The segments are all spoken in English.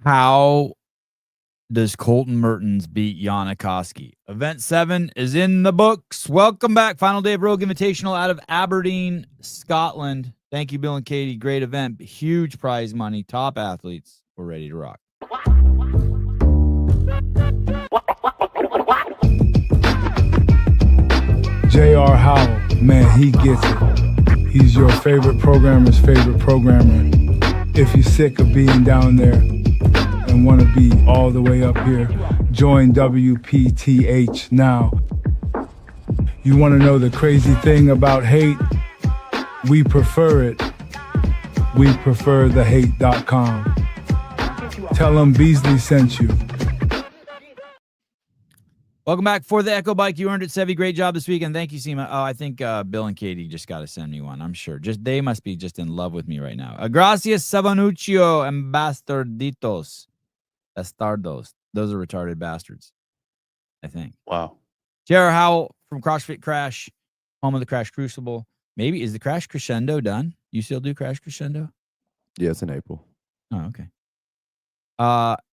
How does Colton Mertens beat Yanikoski? Event 7 is in the books. Welcome back. Final day of Rogue Invitational out of Aberdeen, Scotland. Thank you, Bill and Katie. Great event. Huge prize money. Top athletes. We're ready to rock. J.R. Howell, man, he gets it. He's your favorite programmer's favorite programmer. If you're sick of being down there and want to be all the way up here, join WPTH now. You want to know the crazy thing about hate? We prefer it. We prefer thehate.com. Tell them Beasley sent you. Welcome back for the Echo Bike. You earned it, Sevy. Great job this weekend. Thank you, Seema. Oh, I think Bill and Katie just got to send me one. I'm sure. They must be just in love with me right now. Gracias, Savanuccio, Ambastarditos. Bastardos. Those are retarded bastards, I think. Wow. J.R. Howell from CrossFit Crash, home of the Crash Crucible. Maybe, is the Crash Crescendo done? You still do Crash Crescendo? Yeah, it's in April. Oh, okay.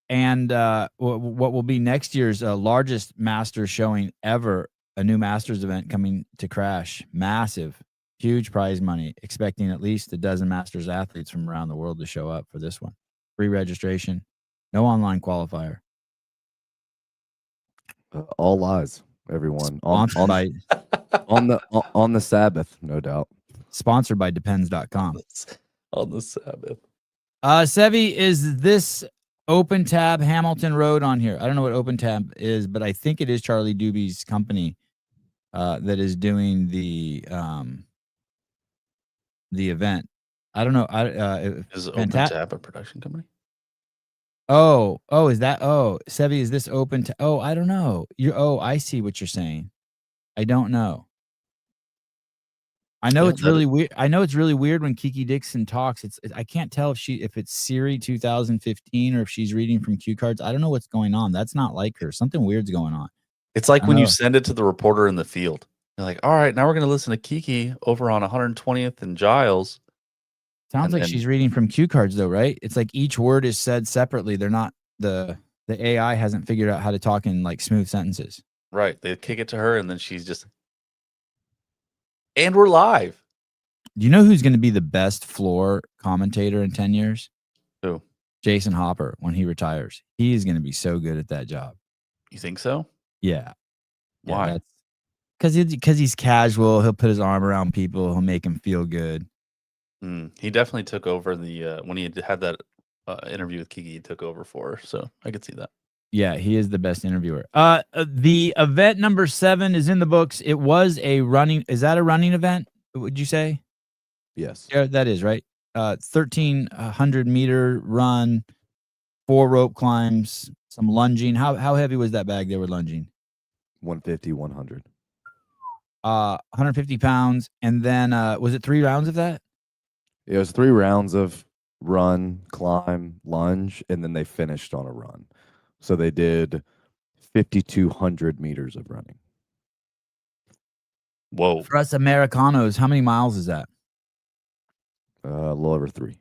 And what will be next year's largest Masters showing ever, a new Masters event coming to Crash. Massive, huge prize money, expecting at least a dozen Masters athletes from around the world to show up for this one. Free registration, no online qualifier. All lies, everyone. Sponsored by on the Sabbath, no doubt. Sponsored by Depends.com. On the Sabbath. Sevy, is this Open Tab Hamilton Road on here? I don't know what Open Tab is, but I think it is Charlie Doobie's company that is doing the event. I don't know. Is Open Tab a production company? Oh, is that? Oh, Sevy, is this Open Tab? Oh, I don't know. I see what you're saying. I don't know. I know it's really weird. I know it's really weird when Kiki Dixon talks. I can't tell if it's Siri 2015 or if she's reading from cue cards. I don't know what's going on. That's not like her. Something weird's going on. It's like when you send it to the reporter in the field. You're like, all right, now we're going to listen to Kiki over on 120th and Giles. Sounds like she's reading from cue cards though, right? It's like each word is said separately. They're not the AI hasn't figured out how to talk in like smooth sentences. Right. They kick it to her and then she's just. And we're live. Do you know who's going to be the best floor commentator in 10 years? Who? Jason Hopper, when he retires. He is going to be so good at that job. You think so? Yeah. Why? Because he's casual. He'll put his arm around people. He'll make them feel good. He definitely took over the when he had that interview with Kiki. He took over for her, so I could see that. Yeah, he is the best interviewer. The event number 7 is in the books. It was a running. Is that a running event? Would you say? Yes. Yeah, that is right. 1,300 meter run, 4 rope climbs, some lunging. How heavy was that bag they were lunging? 150, 100. 150 pounds. And then was it 3 rounds of that? It was 3 rounds of run, climb, lunge, and then they finished on a run. So they did 5,200 meters of running. Whoa. For us Americanos, how many miles is that? A little over 3.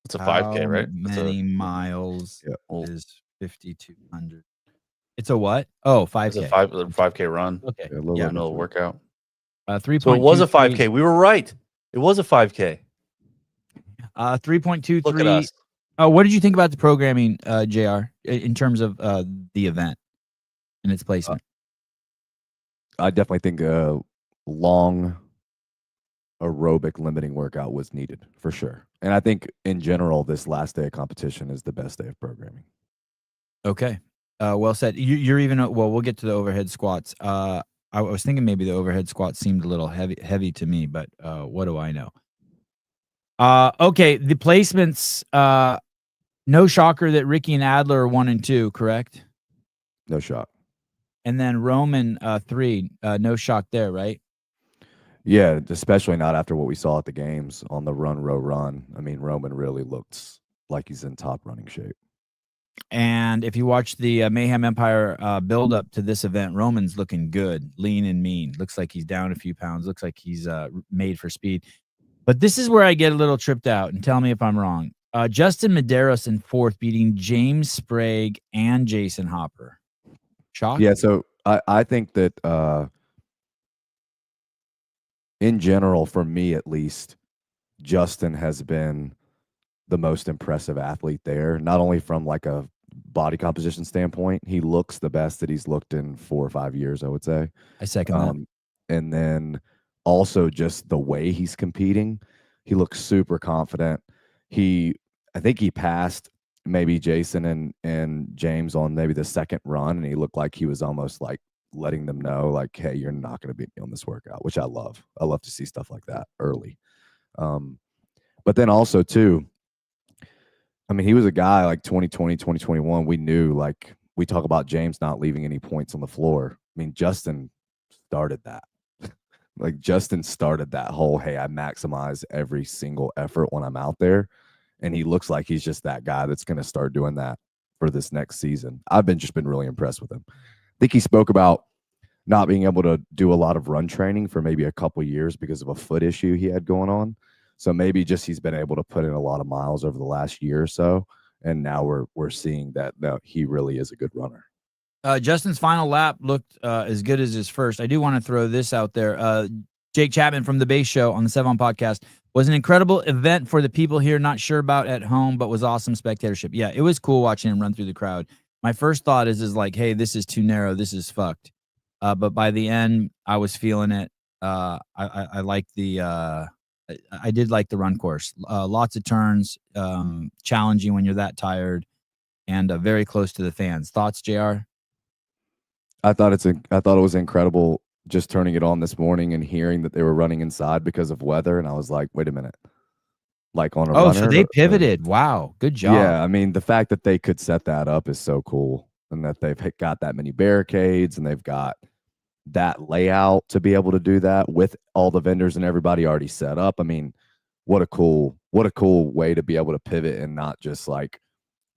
It's a 5K, right? How many miles is 5,200? It's a what? Oh, 5K. It's a 5K run. Okay. Yeah, No workout. 3. So it was a 5K. We were right. It was a 5K. 3.23. Look at us. What did you think about the programming, JR, in terms of the event and its placement? I definitely think a long aerobic limiting workout was needed for sure. And I think in general, this last day of competition is the best day of programming. Okay. Well said. You're even, we'll get to the overhead squats. I was thinking maybe the overhead squats seemed a little heavy to me, but what do I know? Okay. The placements, no shocker that Ricky and Adler are 1 and 2, correct? No shock. And then Roman 3, no shock there, right? Yeah, especially not after what we saw at the games on the run, row, run. I mean, Roman really looks like he's in top running shape. And if you watch the Mayhem Empire build up to this event, Roman's looking good, lean and mean. Looks like he's down a few pounds. Looks like he's made for speed. But this is where I get a little tripped out, and tell me if I'm wrong. Justin Medeiros in 4th, beating James Sprague and Jason Hopper. Shock? Yeah, so I think that in general, for me at least, Justin has been the most impressive athlete there, not only from like a body composition standpoint. He looks the best that he's looked in 4 or 5 years, I would say. I second that. And then also just the way he's competing, he looks super confident. I think he passed maybe Jason and James on maybe the second run, and he looked like he was almost like letting them know, like, hey, you're not going to beat me on this workout, which I love. I love to see stuff like that early. But then also too, I mean, he was a guy like 2020, 2021. We knew, like, we talk about James not leaving any points on the floor. I mean, Justin started that. Like, Justin started that whole, hey, I maximize every single effort when I'm out there. And he looks like he's just that guy that's going to start doing that for this next season. I've just been really impressed with him. I think he spoke about not being able to do a lot of run training for maybe a couple years because of a foot issue he had going on. So maybe just he's been able to put in a lot of miles over the last year or so, and now we're seeing that no, he really is a good runner. Justin's final lap looked as good as his first. I do want to throw this out there. Jake Chapman from the Base Show on the 7 podcast was an incredible event for the people here, not sure about at home, but was awesome spectatorship. Yeah, it was cool watching him run through the crowd. My first thought is like, hey, this is too narrow. This is fucked. But by the end, I was feeling it. I like the. I did like the run course. Lots of turns, challenging when you're that tired, and very close to the fans. Thoughts, JR? I thought it was incredible just turning it on this morning and hearing that they were running inside because of weather, and I was like, wait a minute. Like on a runner? So they pivoted. Wow, good job. Yeah, I mean, the fact that they could set that up is so cool, and that they've got that many barricades and they've got that layout to be able to do that with all the vendors and everybody already set up. I mean, what a cool way to be able to pivot and not just like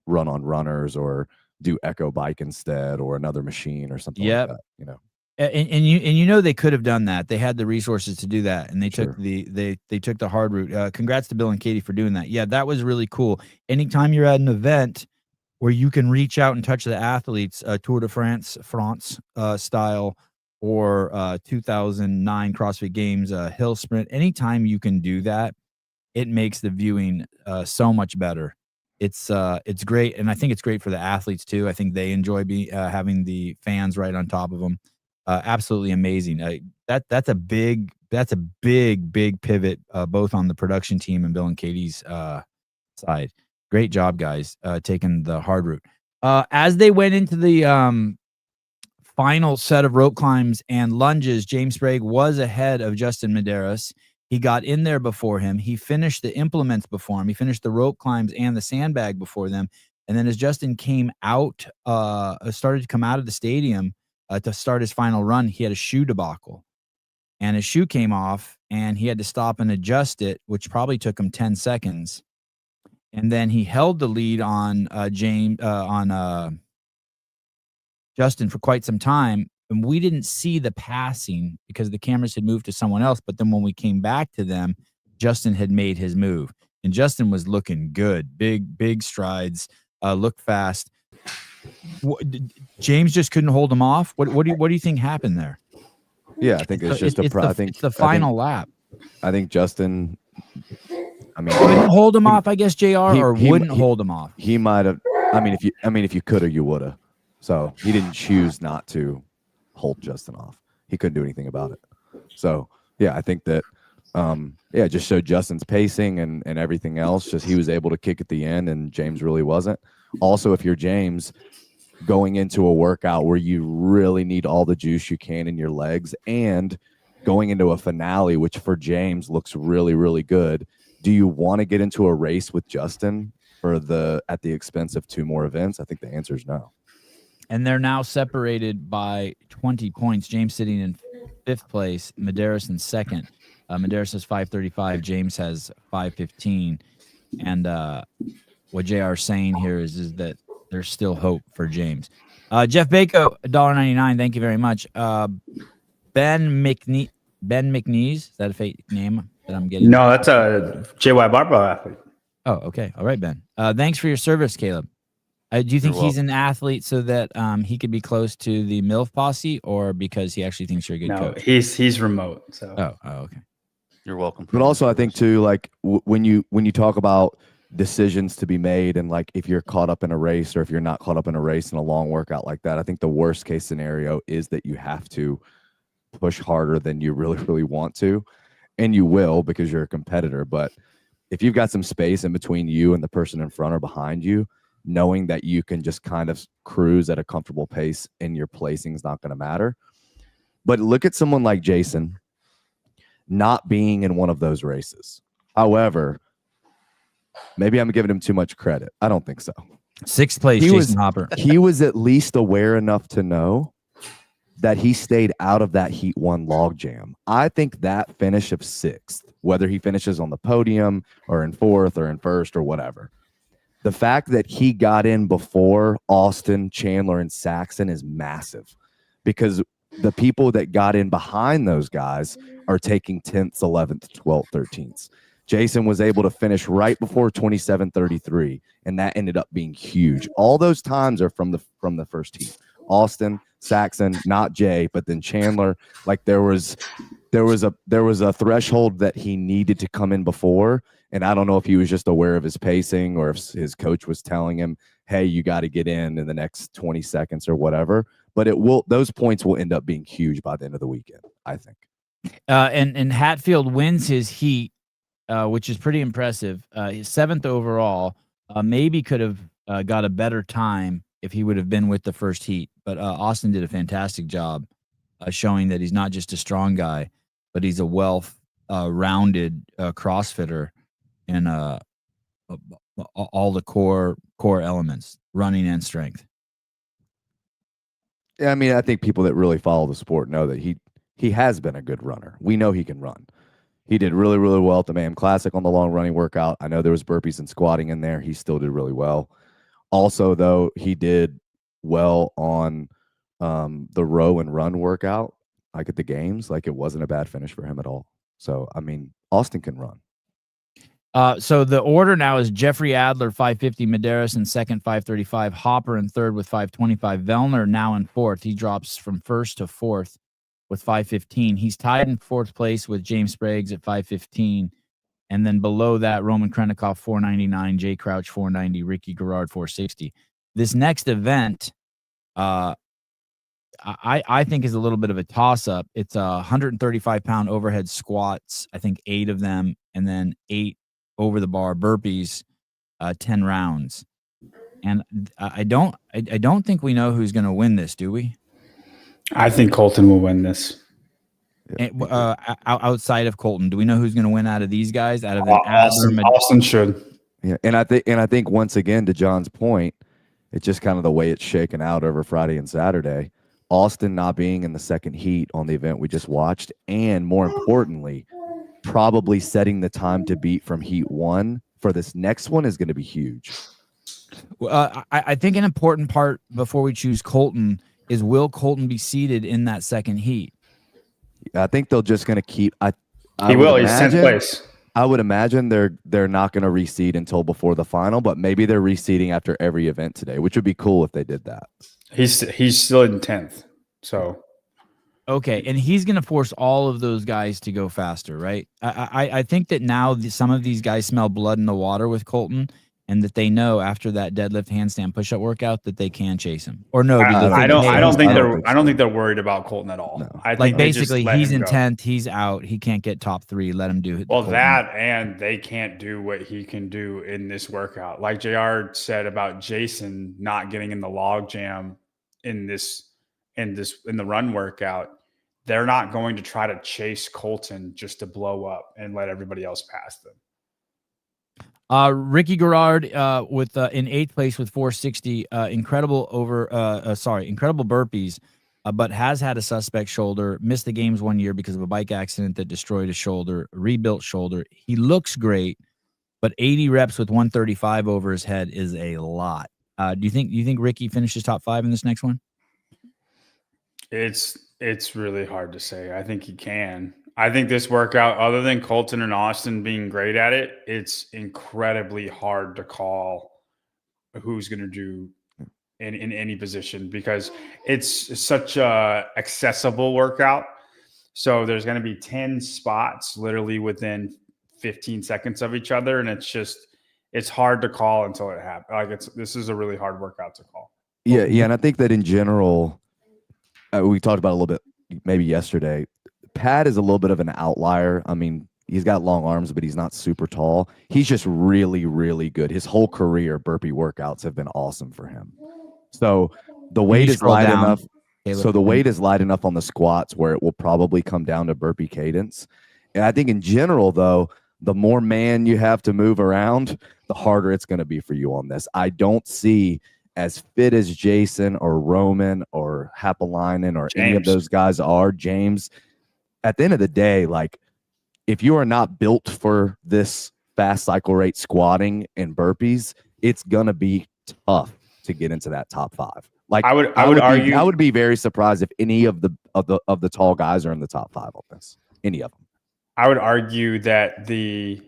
run on runners or do Echo Bike instead or another machine or something like that, you know. And you know they could have done that. They had the resources to do that, and they Sure. took they took the hard route. Congrats to Bill and Katie for doing that. Yeah, that was really cool. Anytime you're at an event where you can reach out and touch the athletes, Tour de France style, or 2009 CrossFit Games hill sprint, anytime you can do that, it makes the viewing so much better. It's great, and I think it's great for the athletes too. I think they enjoy having the fans right on top of them. Absolutely amazing. That's a big pivot, both on the production team and Bill and Katie's side. Great job, guys, taking the hard route. As they went into the final set of rope climbs and lunges, James Sprague was ahead of Justin Medeiros. He got in there before him. He finished the implements before him. He finished the rope climbs and the sandbag before them. And then as Justin came out, started to come out of the stadium to start his final run, he had a shoe debacle. And his shoe came off, and he had to stop and adjust it, which probably took him 10 seconds. And then he held the lead on Justin for quite some time, and we didn't see the passing because the cameras had moved to someone else. But then when we came back to them, Justin had made his move, and Justin was looking good, big strides, looked fast. James just couldn't hold him off. What do you think happened there? Yeah, I think it's the final lap. I think Justin, I mean, couldn't hold him off, I guess, JR, or wouldn't hold him off. He might have. I mean, if you could have, you would have. So he didn't choose not to hold Justin off. He couldn't do anything about it. So yeah, I think that it just showed Justin's pacing and everything else. Just he was able to kick at the end, and James really wasn't. Also, if you're James going into a workout where you really need all the juice you can in your legs, and going into a finale, which for James looks really, really good, do you want to get into a race with Justin at the expense of 2 more events? I think the answer is no. And they're now separated by 20 points. James sitting in 5th place, Medeiros in 2nd. Medeiros has 5:35. James has 5:15. And what JR is saying here is that there's still hope for James. Jeff Bako, $1.99. Thank you very much. Ben McNeese. Is that a fake name that I'm getting? No, that's a JY Barbell athlete. Oh, okay. All right, Ben. Thanks for your service, Caleb. Do you think You're he's an athlete so that he could be close to the MILF posse, or because he actually thinks you're a good No, coach? he's remote. So Oh, okay. You're welcome. for But your also, I think service. too, like when you talk about decisions to be made, and like if you're caught up in a race or if you're not caught up in a race in a long workout like that, I think the worst case scenario is that you have to push harder than you really want to, and you will because you're a competitor. But if you've got some space in between you and the person in front or behind you, knowing that you can just kind of cruise at a comfortable pace and your placing is not going to matter. But look at someone like Jason not being in one of those races. However, maybe I'm giving him too much credit. I don't think so. 6th place, Jason Hopper. He was at least aware enough to know that he stayed out of that Heat 1 logjam. I think that finish of 6th, whether he finishes on the podium or in 4th or in 1st or whatever, the fact that he got in before Austin, Chandler, and Saxon is massive, because the people that got in behind those guys are taking 10th, 11th, 12th, 13th. Jason was able to finish right before 27:33, and that ended up being huge. All those times are from the first heat. Austin, Saxon, not Jay, but then Chandler. Like there was a threshold that he needed to come in before, and I don't know if he was just aware of his pacing or if his coach was telling him, "Hey, you got to get in the next 20 seconds or whatever." But those points will end up being huge by the end of the weekend, I think. And Hatfield wins his heat, which is pretty impressive. His 7th overall. Maybe could have got a better time if he would have been with the first heat. But Austin did a fantastic job showing that he's not just a strong guy, but he's a well-rounded CrossFitter in all the core elements, running and strength. Yeah, I mean, I think people that really follow the sport know that he has been a good runner. We know he can run. He did really well at the MAM Classic on the long running workout. I know there was burpees and squatting in there. He still did really well. Also, though, he did well on the row and run workout, like at the games. Like it wasn't a bad finish for him at all. So, I mean, Austin can run. So the order now is Jeffrey Adler, 550, Medeiros in 2nd, 535, Hopper in 3rd with 525, Vellner now in 4th. He drops from 1st to 4th with 515. He's tied in 4th place with James Spraggs at 515. And then below that, Roman Krennikov, 499, Jay Crouch, 490, Ricky Garrard, 460. This next event, I think is a little bit of a toss-up. It's 135-pound overhead squats, I think 8 of them, and then 8 over-the-bar burpees, 10 rounds. And I don't think we know who's going to win this, do we? I think Colton will win this. And, outside of Colton, do we know who's going to win out of these guys? Out of Austin should. Yeah, and I think once again, to John's point, it's just kind of the way it's shaken out over Friday and Saturday. Austin not being in the second heat on the event we just watched, and more importantly, probably setting the time to beat from heat 1 for this next one is going to be huge. I think an important part before we choose Colton is, will Colton be seated in that second heat? I think they're just going to keep. He will. He's 10th place. I would imagine they're not going to reseed until before the final, but maybe they're reseeding after every event today, which would be cool if they did that. He's still in 10th. So okay, and he's going to force all of those guys to go faster, right? I think that now some of these guys smell blood in the water with Colton, and that they know after that deadlift, handstand, push-up workout that they can chase him. Or no? I don't think they're worried about Colton at all. No. I think like basically he's in go. 10th, he's out. He can't get top 3. Let him do it. Well, that and they can't do what he can do in this workout. Like JR said about Jason not getting in the log jam in the run workout, they're not going to try to chase Colton just to blow up and let everybody else pass them. Ricky Garrard with in 8th place with 460, incredible burpees, but has had a suspect shoulder, missed the games 1 year because of a bike accident that destroyed his shoulder, rebuilt shoulder. He looks great, but 80 reps with 135 over his head is a lot. Do you think Ricky finishes top 5 in this next one? It's really hard to say. I think he can. I think this workout, other than Colton and Austin being great at it, it's incredibly hard to call who's going to do in any position because it's such a accessible workout. So there's going to be 10 spots literally within 15 seconds of each other. And it's hard to call until it happens. Like this is a really hard workout to call. Yeah. And I think that in general, we talked about a little bit maybe yesterday. Pat is a little bit of an outlier. I mean, he's got long arms, but he's not super tall. He's just really, really good. His whole career, burpee workouts have been awesome for him. So the weight is light enough. So the weight is light enough on the squats where it will probably come down to burpee cadence. And I think in general, though, the more man you have to move around, the harder it's going to be for you on this. I don't see as fit as Jason or Roman or Happalainen or any of those guys are, James. At the end of the day, like if you are not built for this fast cycle rate squatting and burpees, it's gonna be tough to get into that top 5. Like I would argue, I would be very surprised if any of the tall guys are in the top 5 on this. Any of them. I would argue that the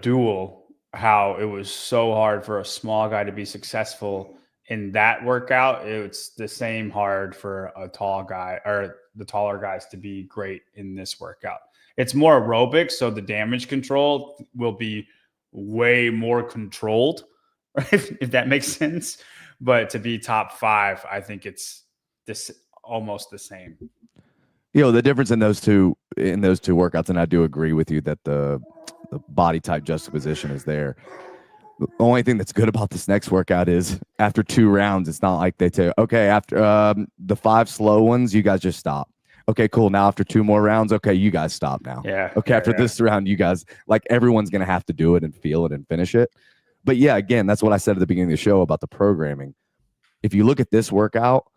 duel, how it was so hard for a small guy to be successful in that workout, it's the same hard for a tall guy or the taller guys to be great in this workout. It's more aerobic, so the damage control will be way more controlled, right? If that makes sense. But to be top 5, I think it's this almost the same. You know, the difference in those two workouts, and I do agree with you that the body type juxtaposition is there. The only thing that's good about this next workout is after 2 rounds, it's not like they tell you, okay, after the 5 slow ones, you guys just stop. Okay, cool. Now after 2 more rounds, okay, you guys stop now. Yeah. Okay, after this round, you guys, like everyone's going to have to do it and feel it and finish it. But yeah, again, that's what I said at the beginning of the show about the programming. If you look at this workout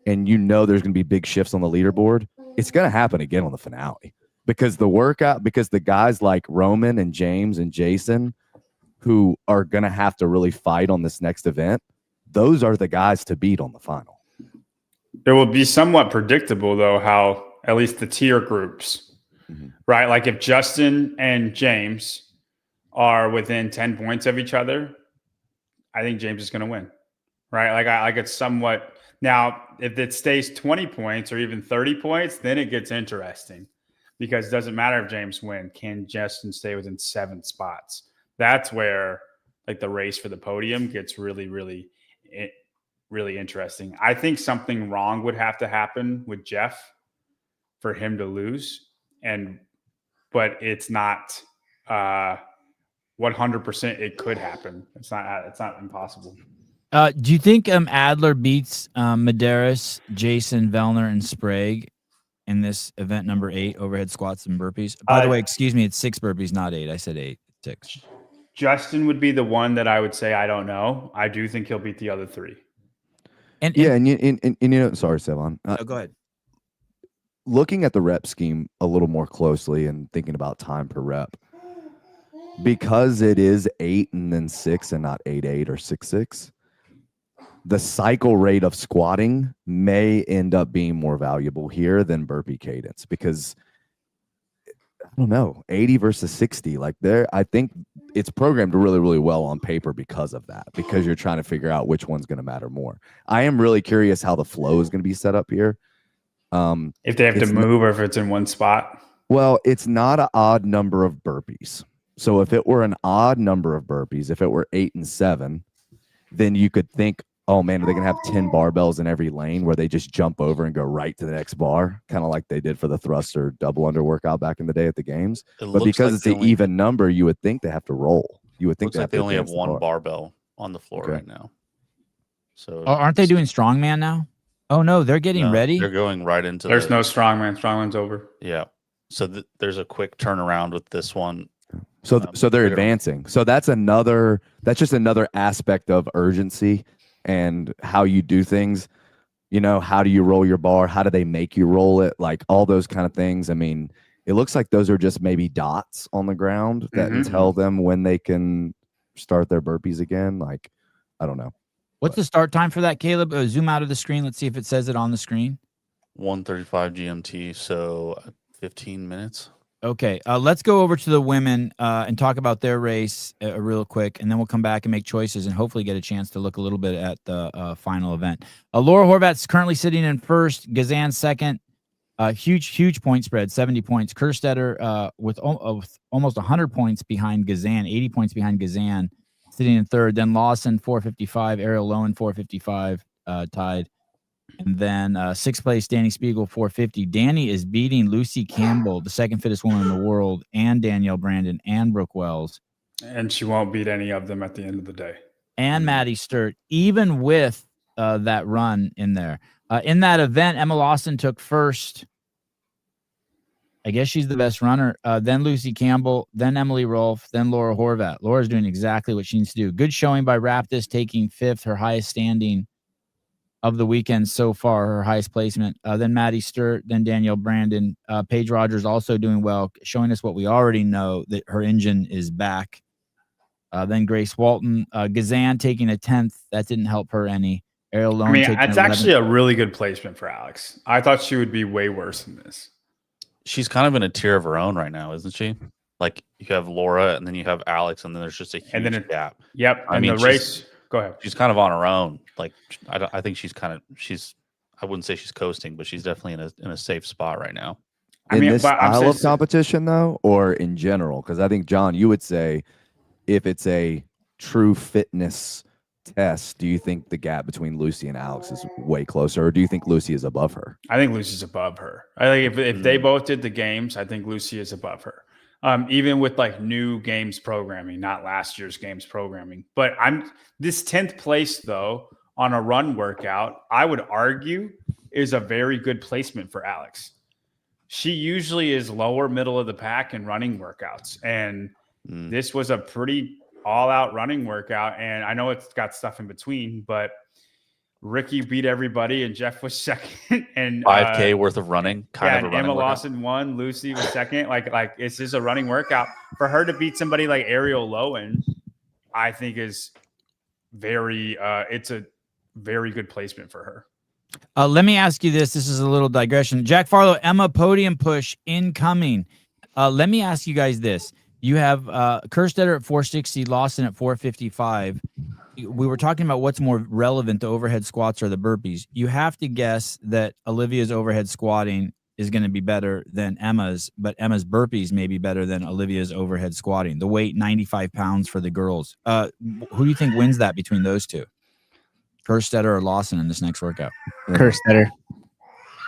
and you know there's going to be big shifts on the leaderboard, it's going to happen again on the finale because the guys like Roman and James and Jason who are going to have to really fight on this next event, those are the guys to beat on the final. It will be somewhat predictable, though, how at least the tier groups, right? Like if Justin and James are within 10 points of each other, I think James is going to win, right? Like it's somewhat now, if it stays 20 points or even 30 points, then it gets interesting because it doesn't matter if James wins. Can Justin stay within 7 spots? That's where like the race for the podium gets really, really, really interesting. I think something wrong would have to happen with Jeff for him to lose. But it's not 100% it could happen. It's not impossible. Do you think Adler beats Medeiros, Jason, Vellner, and Sprague in this event number 8, overhead squats and burpees? By the way, excuse me, it's 6 burpees, not 8. I said 8, 6. Justin would be the one that I would say I don't know. I do think he'll beat the other 3. And you know, sorry, Sevon. No, go ahead. Looking at the rep scheme a little more closely and thinking about time per rep, because it is 8 and then 6 and not 8-8 or 6-6, the cycle rate of squatting may end up being more valuable here than burpee cadence because I don't know, 80 versus 60, like I think it's programmed really, really well on paper because of that, because you're trying to figure out which one's going to matter more. I am really curious how the flow is going to be set up here. If they have to move or if it's in one spot. Well, it's not an odd number of burpees. So if it were an odd number of burpees, if it were 8 and 7, then you could think, oh man, are they going to have 10 barbells in every lane where they just jump over and go right to the next bar? Kind of like they did for the thruster double under workout back in the day at the games. But because it's an even number, you would think they have to roll. You would think they only have 1 barbell on the floor right now. So aren't they doing strongman now? Oh no, they're getting ready. They're going right into. There's no strongman. Strongman's over. Yeah. So there's a quick turnaround with this one. So they're advancing. So that's just another aspect of urgency and how you do things. You know, how do you roll your bar? How do they make you roll it? Like all those kind of things. I mean, it looks like those are just maybe dots on the ground that tell them when they can start their burpees again. Like, I don't know. What's the start time for that, Caleb? Zoom out of the screen. Let's see if it says it on the screen. 1:35 GMT, so 15 minutes. Okay, let's go over to the women and talk about their race real quick, and then we'll come back and make choices and hopefully get a chance to look a little bit at the final event. Laura Horvat's currently sitting in first, Gazan second. Huge point spread, 70 points. Kerstetter with almost 100 points behind Gazan, 80 points behind Gazan, sitting in third. Then Lawson, 455. Ariel Lowen, 455, tied. And then sixth place, Danny Spiegel, 450. Danny is beating Lucy Campbell, the second fittest woman in the world, and Danielle Brandon and Brooke Wells. And she won't beat any of them at the end of the day. And Maddie Sturt, even with that run in there. In that event, Emma Lawson took first. I guess she's the best runner. Then Lucy Campbell, then Emily Rolfe, then Laura Horvat. Laura's doing exactly what she needs to do. Good showing by Raptis, taking fifth, her highest standing of the weekend so far, her highest placement. Then Maddie Sturt, then Danielle Brandon. Paige Rogers also doing well, showing us what we already know, that her engine is back. Then Grace Walton. Gazan taking a 10th. That didn't help her any. Ariel Lowen taking it's 11th. actually a really good placement for Alex. I thought she would be way worse than this. She's kind of in a tier of her own right now, isn't she? Like you have Laura, and then you have Alex, and then there's just a huge gap. Yep. I mean, the race. Go ahead. She's kind of on her own. Like I think she's I wouldn't say she's coasting, but she's definitely in a safe spot right now. In this style of competition, though, or in general? Because I think, John, you would say if it's a true fitness test, do you think the gap between Lucy and Alex is way closer, or do you think Lucy is above her? I think Lucy's above her. I think if they both did the games, I think Lucy is above her. Even with like new games programming, not last year's games programming. But this 10th place, though, on a run workout, I would argue is a very good placement for Alex. She usually is lower middle of the pack in running workouts. And this was a pretty all-out running workout. And I know it's got stuff in between, but Ricky beat everybody and Jeff was second. And 5K worth of running. Kind of a running Emma workout. Lawson won. Lucy was second. Like it's just a running workout. For her to beat somebody like Ariel Lowen, I think is very it's a very good placement for her. Let me ask you this. This is a little digression. Jack Farlow, Emma podium push incoming. Let me ask you guys this. You have Kerstetter at 460, Lawson at 455. We were talking about what's more relevant, the overhead squats or the burpees. You have to guess that Olivia's overhead squatting is going to be better than Emma's, but Emma's burpees may be better than Olivia's overhead squatting. The weight, 95 pounds for the girls. Who do you think wins that between those two? Kerstetter or Lawson in this next workout? Kerstetter.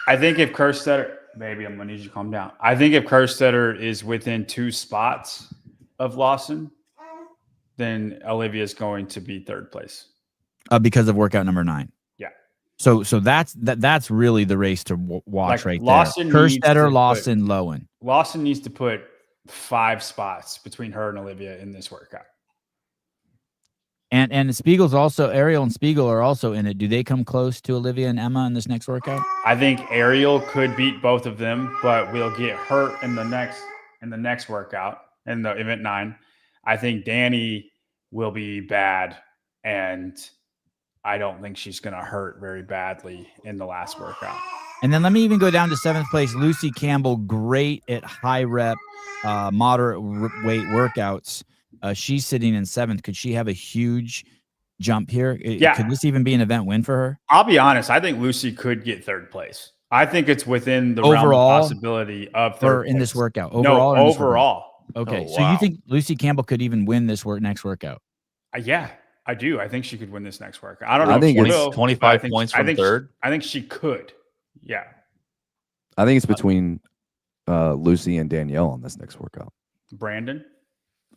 I think if Kerstetter, maybe I'm going to need you to calm down. I think if Kerstetter is within 2 spots of Lawson, then Olivia's going to be third place. Because of workout number 9. Yeah. So that's really the race to watch right Lawson there. Kerstetter, Lawson, Lowen. Lawson needs to put 5 spots between her and Olivia in this workout. And Spiegel's also, Ariel and Spiegel are also in it. Do they come close to Olivia and Emma in this next workout? I think Ariel could beat both of them, but we'll get hurt in the next workout, in the event 9. I think Danny will be bad, and I don't think she's going to hurt very badly in the last workout. And then let me even go down to 7th place. Lucy Campbell, great at high rep, moderate weight workouts. She's sitting in 7th. Could she have a huge jump here? Yeah. Could this even be an event win for her? I'll be honest. I think Lucy could get 3rd place. I think it's within the realm of possibility of 3rd place. In this workout? Overall. Okay. So you think Lucy Campbell could even win this next workout? Yeah, I do. I think she could win this next workout. I don't know. I think it's 25 points from 3rd. I think she could. Yeah. I think it's between Lucy and Danielle on this next workout. Brandon?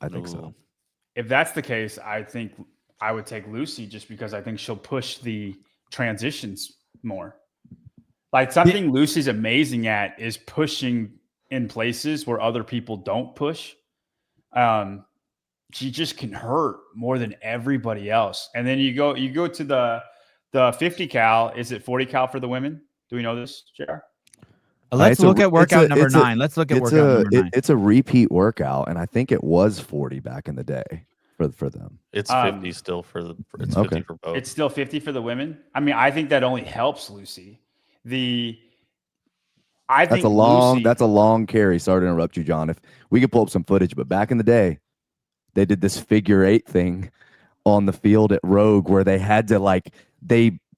I think so. If that's the case, I think I would take Lucy just because I think she'll push the transitions more. Like something Lucy's amazing at is pushing in places where other people don't push. She just can hurt more than everybody else. And then you go to the 50 cal. Is it 40 cal for the women? Do we know this, JR? Let's look at workout number 9. Let's look at workout number 9. It's a repeat workout, and I think it was 40 back in the day for them. It's 50 still it's 50 for both. It's still 50 for the women. I mean, I think that only helps Lucy. I think That's a long carry. Sorry to interrupt you, John. If we could pull up some footage, but back in the day, they did this figure 8 thing on the field at Rogue where they had to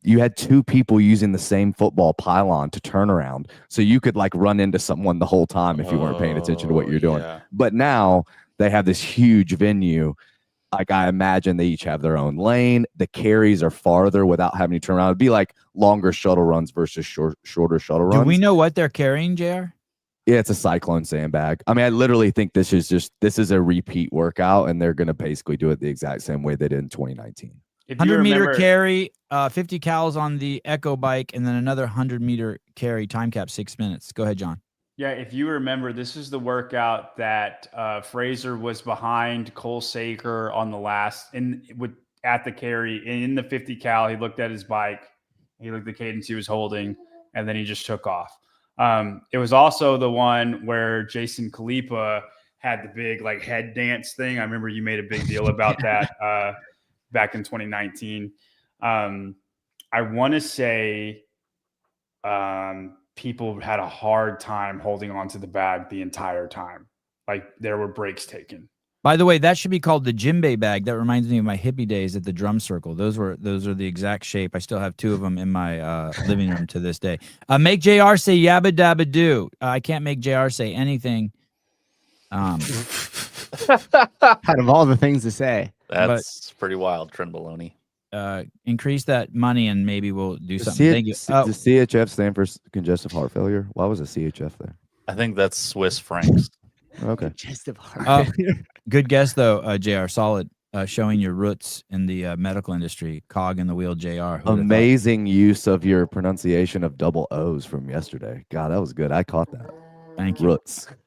you had 2 people using the same football pylon to turn around. So you could run into someone the whole time if you weren't paying attention to what you're doing. Yeah. But now they have this huge venue. I imagine they each have their own lane. The carries are farther without having to turn around. It'd be like longer shuttle runs versus shorter shuttle runs. Do we know what they're carrying, JR? Yeah, it's a cyclone sandbag. I mean, I literally think this is a repeat workout, and they're going to basically do it the exact same way they did in 2019. 100-meter carry, 50 cals on the Echo bike, and then another 100-meter carry, time cap 6 minutes. Go ahead, John. Yeah, if you remember, this is the workout that Fraser was behind Cole Saker on the last at the carry in the 50 cal. He looked at his bike, he looked at the cadence he was holding, and then he just took off. It was also the one where Jason Khalipa had the big head dance thing. I remember you made a big deal about that back in 2019. I want to say people had a hard time holding on to the bag the entire time. There were breaks taken. By the way, that should be called the djembe bag. That reminds me of my hippie days at the drum circle. Those are the exact shape. I still have 2 of them in my living room to this day. Make JR say yabba dabba do. I can't make JR say anything. Out of all the things to say. That's pretty wild, Trent Baloney. Increase that money and maybe we'll do something. Thank you. Does CHF stand for congestive heart failure? Why was a CHF there? I think that's Swiss francs. Okay. Congestive heart failure. Good guess though, JR. Solid. Showing your roots in the medical industry. Cog in the wheel, JR. Amazing use of your pronunciation of double O's from yesterday. God, that was good. I caught that. Thank you.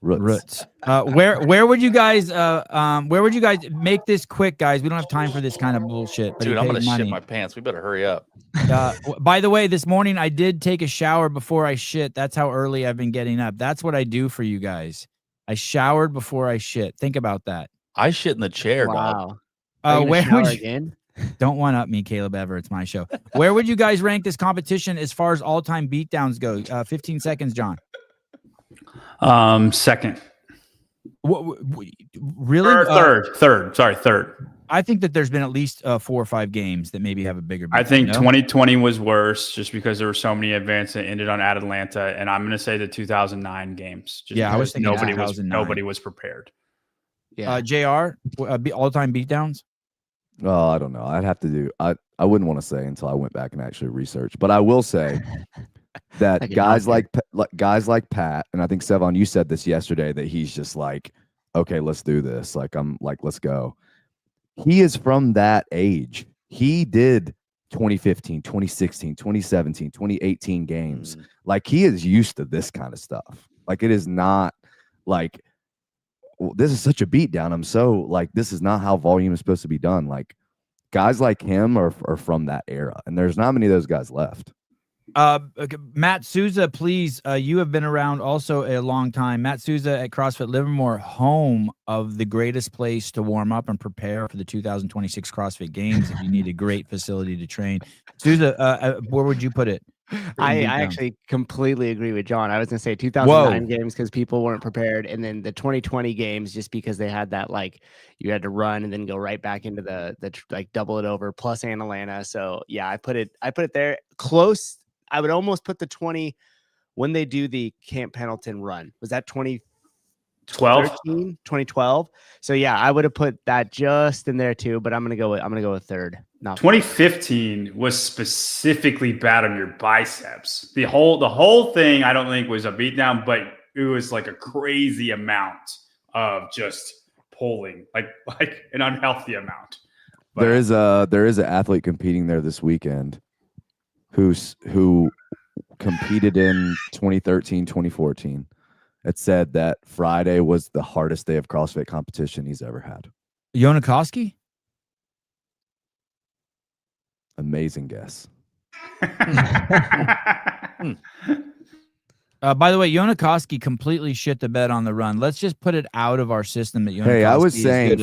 Roots. Where would you guys make this quick, guys? We don't have time for this kind of bullshit. But Dude, I'm gonna shit my pants. We better hurry up. By the way, this morning I did take a shower before I shit. That's how early I've been getting up. That's what I do for you guys. I showered before I shit. Think about that. I shit in the chair, wow. dog. Where would you again? Don't one up me, Caleb Ever. It's my show. Where would you guys rank this competition as far as all-time beatdowns go? 15 seconds, John. Second. Really? Or third. Sorry, third. I think that there's been at least 4 or 5 games that maybe have a bigger. I think 2020 was worse just because there were so many events that ended on at Atlanta, and I'm going to say the 2009 games. Just I was thinking nobody was prepared. Yeah. JR, all-time beatdowns. Oh, I don't know. I'd have to do. I wouldn't want to say until I went back and actually researched. But I will say that guys like Pat, and I think Sevon, you said this yesterday, that he's just okay, let's do this. Let's go. He is from that age. He did 2015, 2016, 2017, 2018 games. He is used to this kind of stuff. It is not this is such a beatdown. I'm so this is not how volume is supposed to be done. Guys like him are from that era, and there's not many of those guys left. Matt Souza, please. You have been around also a long time. Matt Souza at CrossFit Livermore, home of the greatest place to warm up and prepare for the 2026 CrossFit Games. If you need a great facility to train, Souza, where would you put it? I actually completely agree with John. I was going to say 2009 games because people weren't prepared, and then the 2020 games just because they had that you had to run and then go right back into the double it over plus Atlanta. So yeah, I put it there close. I would almost put the 20 when they do the Camp Pendleton run. Was that 2012? So yeah, I would have put that just in there too, but I'm gonna go with third. Not 2015 was specifically bad on your biceps. The whole thing I don't think was a beatdown, but it was a crazy amount of just pulling, like an unhealthy amount. But there is an athlete competing there this weekend who competed in 2013, 2014. It said that Friday was the hardest day of CrossFit competition he's ever had. Yonikoski? Amazing guess. By the way, Yonikoski completely shit the bed on the run. Let's just put it out of our system that Yonikoski Hey, I was saying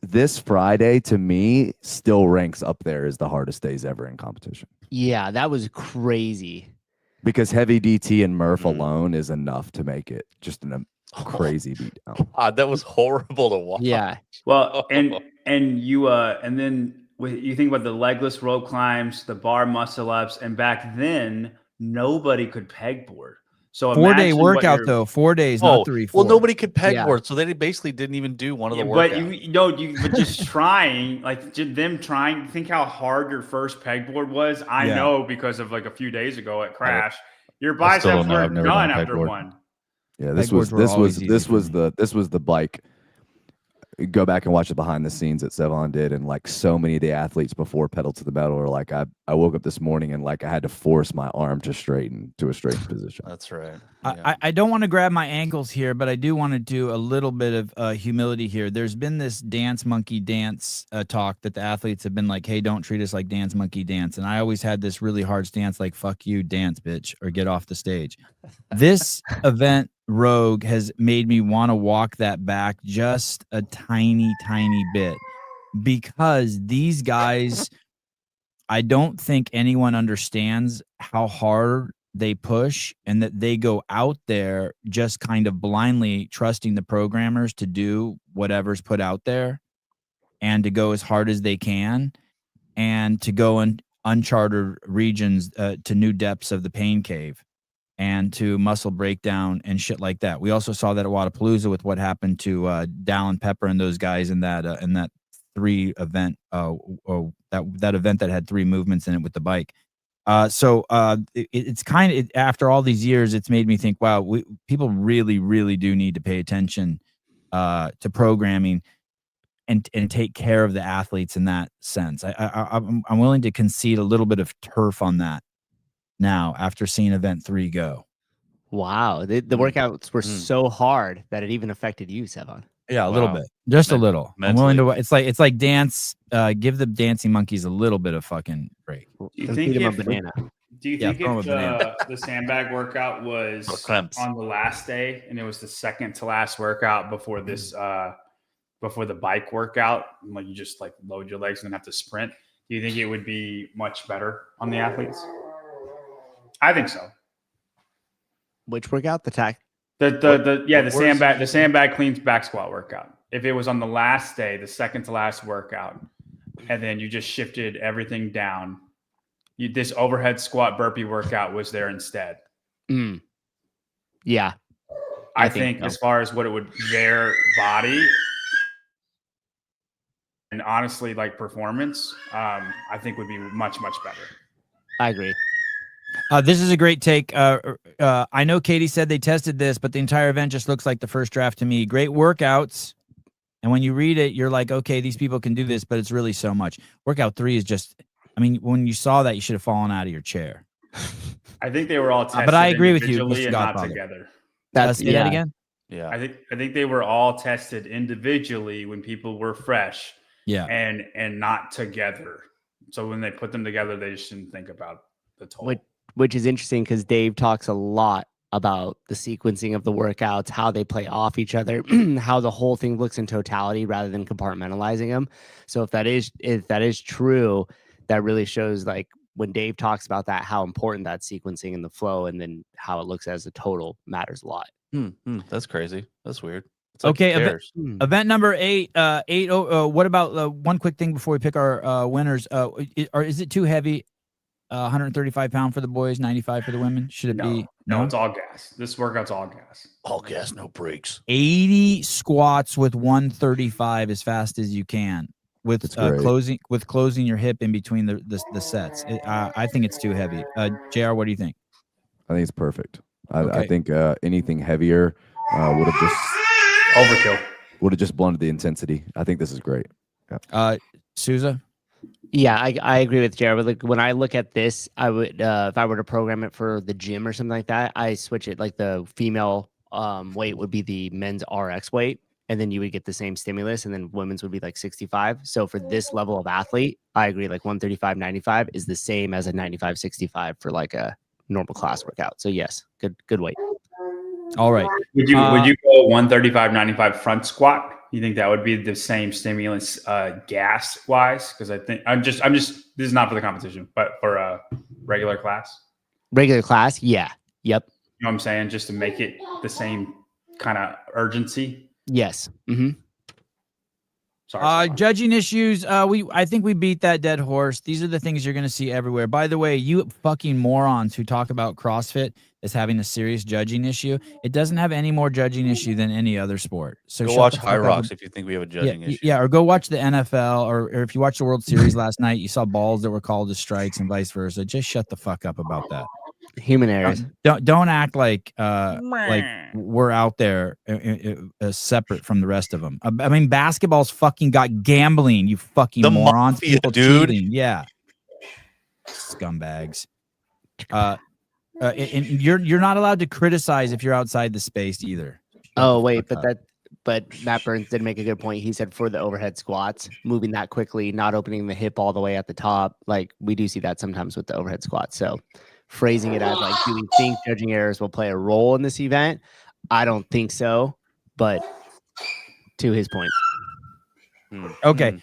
this Friday to me still ranks up there as the hardest days ever in competition. Yeah, that was crazy. Because heavy DT and Murph alone is enough to make it just a crazy beatdown. God, that was horrible to watch. Yeah. Well, and you and then you think about the legless rope climbs, the bar muscle ups, and back then nobody could pegboard. So 4-day imagine what workout you're- though, 4 days, Oh, not 3, 4. well, nobody could Yeah. pegboard, so they basically didn't even do one of the but workouts. but just trying, like them trying. Think how hard your first pegboard was. I Yeah. know because of like a few days ago at Crash, your I still biceps don't know. I've were never done done a after pegboard. one. Yeah, this Pegboards was were this always was easy this for was me. the bike. Go back and watch the behind the scenes that Sevon did, and like so many of the athletes before pedal to the metal are like, I woke up this morning and like I had to force my arm to straighten to a straightened position. That's right. I don't want to grab my ankles here, but I do want to do a little bit of humility here. There's been this dance monkey dance talk that the athletes have been like, hey, don't treat us like dance monkey dance. And I always had this really hard stance like, fuck you, dance, bitch, or get off the stage. This event, Rogue, has made me want to walk that back just a tiny, tiny bit because these guys, I don't think anyone understands how hard they push and that they go out there just kind of blindly trusting the programmers to do whatever's put out there and to go as hard as they can and to go in uncharted regions to new depths of the pain cave and to muscle breakdown and shit like that. We also saw that at Wodapalooza with what happened to Dallin Pepper and those guys in that 3 event, that event that had 3 movements in it with the bike. It's kind of, after all these years, it's made me think, wow, people really, really do need to pay attention to programming and take care of the athletes in that sense. I'm willing to concede a little bit of turf on that now after seeing event 3 go. Wow. The workouts were so hard that it even affected you, Sevon. Yeah, a little bit. Just a little. Mentally. I'm willing to, it's like dance, give the dancing monkeys a little bit of fucking break. Do you think feed 'em a if banana. Do you Yeah, think throw 'em if a banana. the sandbag workout was cramps. on the last day and it was the second to last workout before this before the bike workout, like you just like load your legs and have to sprint, do you think it would be much better on the athletes? I think so. Which workout? The tack. The sandbag cleans back squat workout. If it was on the last day, the second to last workout, and then you just shifted everything down, this overhead squat burpee workout was there instead. Yeah. I think so. As far as what it would, their body and honestly, like performance, I think would be much, much better. I agree. This is a great take. I know Katie said they tested this, but the entire event just looks like the first draft to me. Great workouts. And when you read it, you're like, okay, these people can do this, but it's really so much. Workout 3 is just, I mean, when you saw that, you should have fallen out of your chair. I think they were all tested but I agree with you, individually Mr. and not Godfather. together. Say that again? Yeah. I think they were all tested individually when people were fresh. Yeah. And not together. So when they put them together, they just didn't think about the total. Which is interesting because Dave talks a lot about the sequencing of the workouts, how they play off each other, how the whole thing looks in totality rather than compartmentalizing them. So if that is true, that really shows, like, when Dave talks about that, how important that sequencing and the flow and then how it looks as a total matters a lot. That's crazy. That's weird. Okay, event number 8. What about one quick thing before we pick our winners? Is it too heavy? 135 pound for the boys, 95 for the women. Should it be? No, it's all gas. This workout's all gas. All gas, no brakes. 80 squats with 135 as fast as you can with closing your hip in between the sets. I think it's too heavy. JR, what do you think? I think it's perfect. I think anything heavier would have just overkill. Would have just blunted the intensity. I think this is great. Yeah. Souza? Yeah, I agree with Jared. But like, when I look at this, I would if I were to program it for the gym or something like that, I switch it. Like the female weight would be the men's RX weight, and then you would get the same stimulus, and then women's would be like 65. So for this level of athlete, I agree. Like 135/95 is the same as a 95/65 for like a normal class workout. So yes, good weight. All right. Would you go 135/95 front squat? You think that would be the same stimulus gas wise? Because I think I'm just this is not for the competition, but for a regular class. Regular class? Yeah. Yep. You know what I'm saying? Just to make it the same kind of urgency. Yes. Mm-hmm. Sorry. Judging issues. I think we beat that dead horse. These are the things you're going to see everywhere. By the way, you fucking morons who talk about CrossFit as having a serious judging issue, it doesn't have any more judging issue than any other sport. So go watch High Rocks if you think we have a judging issue. Yeah, or go watch the NFL, or if you watched the World Series last night, you saw balls that were called as strikes and vice versa. Just shut the fuck up about that. Human errors. Don't act like we're out there separate from the rest of them. I mean, basketball's fucking got gambling. You fucking The morons, mafia, people dude. cheating. Yeah, scumbags. And you're not allowed to criticize if you're outside the space either. Oh wait, but Matt Burns did make a good point. He said for the overhead squats, moving that quickly, not opening the hip all the way at the top. Like we do see that sometimes with the overhead squats. So phrasing it as like, do we think judging errors will play a role in this event? I don't think so, but to his point. Okay.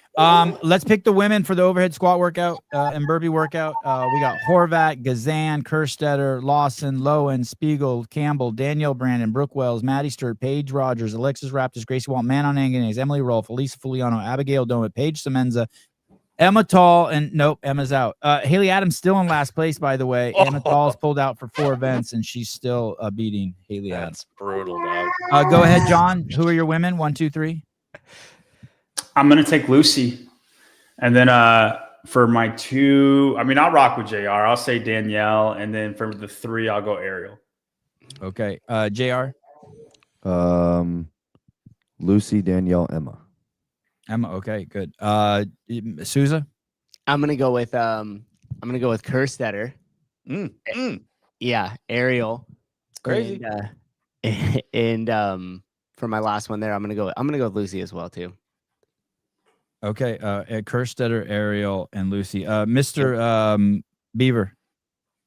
Let's pick the women for the overhead squat workout and burpee workout. We got Horvat, Gazan, Kerstetter, Lawson, Lowen, Spiegel, Campbell, Danielle Brandon, Brooke Wells, Maddie Sturt, Paige Rogers, Alexis Raptis, Gracie Walt, Manon Anganese, Emily Rolfe, Elisa Fuliano, Abigail Domet, Paige Semenza, Emma Tall, and nope, Emma's out. Haley Adams still in last place, by the way. Emma Tall's pulled out for 4 events, and she's still beating Haley Adams. That's brutal, dog. Go ahead, John. Who are your women? 1, 2, 3. I'm going to take Lucy. And then for my 2, I mean, I'll rock with JR. I'll say Danielle. And then for the 3, I'll go Ariel. Okay. JR? Lucy, Danielle, Emma. Emma, okay, good. Souza? I'm gonna go with Kerstetter. Yeah, Ariel. Crazy. And for my last one there, I'm gonna go with Lucy as well too. Okay, Kerstetter, Ariel, and Lucy. Mr. Beaver.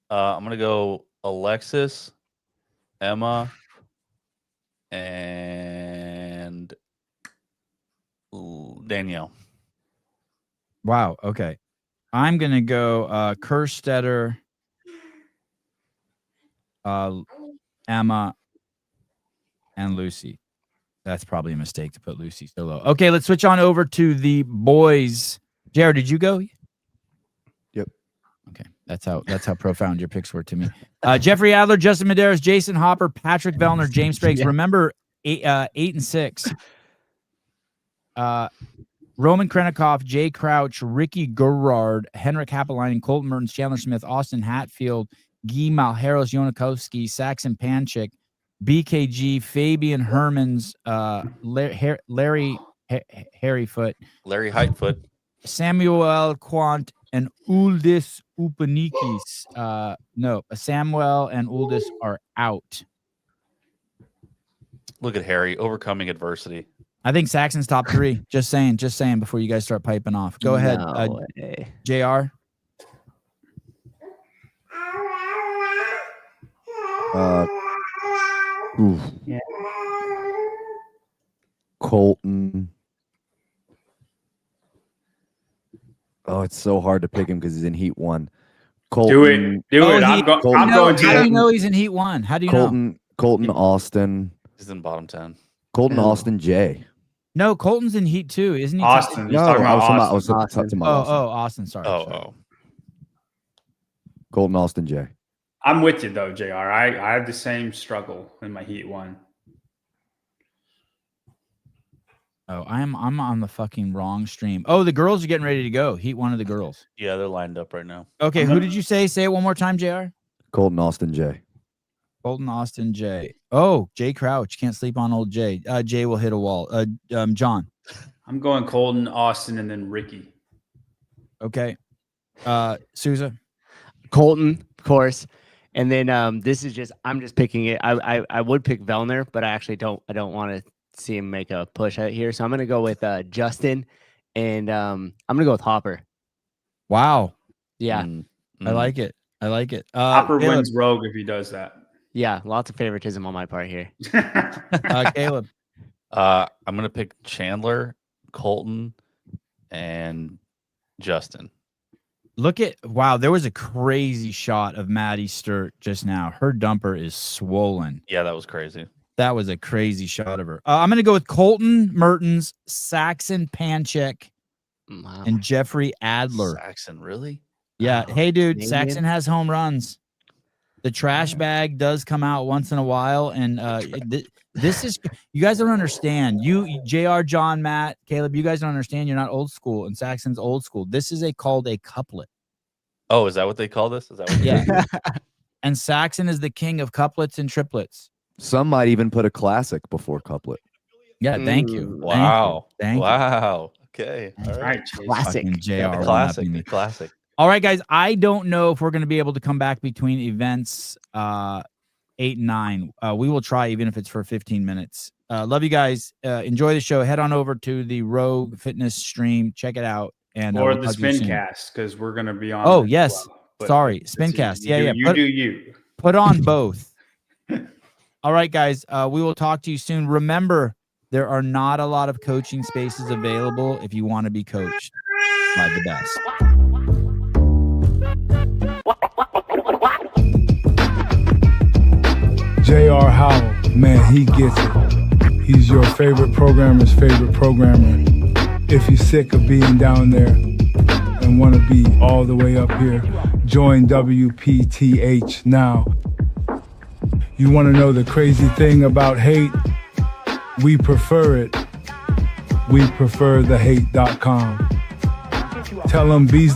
I'm gonna go Alexis, Emma, and Danielle. Wow. Okay, I'm gonna go Kerstetter, Emma, and Lucy. That's probably a mistake to put Lucy so low. Okay, let's switch on over to the boys. Jared, did you go? Yep. Okay, that's how profound your picks were to me. Jeffrey Adler, Justin Medeiros, Jason Hopper, Patrick Vellner, James Frakes. Yeah. Remember 8 and 6. Roman Krennikov, Jay Crouch, Ricky Gerard, Henrik Happeleinen, Colton Mertens, Chandler Smith, Austin Hatfield, Guy Malheros, Yonakovsky, Saxon Panchik, BKG, Fabian Hermans, Larry Harryfoot, Larry Heightfoot, Samuel Quant, and Uldis Upanikis. No, Samuel and Uldis are out. Look at Harry overcoming adversity. I think Saxon's top 3. Just saying before you guys start piping off. Go ahead, JR. Yeah. Colton. Oh, it's so hard to pick him because he's in Heat 1. Colton. Do it. I'm going to. How do you know he's in Heat 1? How do you know? Colton Austin. He's in bottom 10. Colton Austin J. No, Colton's in Heat 2, isn't he? Austin. No, I was talking about Austin. Austin. Sorry. Oh. Colton Austin J. I'm with you though, JR. I have the same struggle in my Heat 1. Oh, I'm on the fucking wrong stream. Oh, the girls are getting ready to go. Heat 1 of the girls. Yeah, they're lined up right now. Okay, who did you say? Say it one more time, JR. Colton Austin J. Colton Austin J. Oh, Jay Crouch. Can't sleep on old Jay. Jay will hit a wall. John. I'm going Colton, Austin, and then Ricky. Okay. Souza. Colton, of course. And then this is just I'm just picking it. I would pick Vellner, but I actually don't want to see him make a push out here. So I'm gonna go with Justin, and I'm gonna go with Hopper. Wow. Yeah. I like it. Hopper wins Rogue if he does that. Yeah, lots of favoritism on my part here. Caleb. I'm gonna pick Chandler, Colton, and Justin. Look at wow, there was a crazy shot of Maddie Sturt just now. Her dumper is swollen. Yeah, that was crazy. That was a crazy shot of her. I'm going to go with Colton Mertens, Saxon Panchek, and Jeffrey Adler. Saxon, really? Yeah. Hey, dude, Canadian? Saxon has home runs. The trash bag does come out once in a while, and this is you guys don't understand. You, JR, John, Matt, Caleb, you guys don't understand. You're not old school, and Saxon's old school. This is called a couplet. Oh, is that what they call this? Is that what Yeah. And Saxon is the king of couplets and triplets. Some might even put a classic before couplet. Yeah, thank you. Wow. Thank you. Wow. Okay. All All right. right, Chase. Classic. Fucking JR Yeah, the one-upping classic. me. The classic. All right, guys. I don't know if we're going to be able to come back between events 8 and 9. We will try, even if it's for 15 minutes. Love you guys. Enjoy the show. Head on over to the Rogue Fitness stream. Check it out. And Or we'll the talk to you soon. Spincast, because we're going to be on. Oh, as yes. well. But Sorry. this is- Spincast. you Yeah, do- yeah. You do you. Put on both. All right, guys. We will talk to you soon. Remember, there are not a lot of coaching spaces available if you want to be coached by the best. J.R. Howell, man, he gets it. He's your favorite programmer's favorite programmer. If you're sick of being down there and want to be all the way up here, join WPTH now. You want to know the crazy thing about hate? We prefer it. We prefer the hate.com. Tell them bees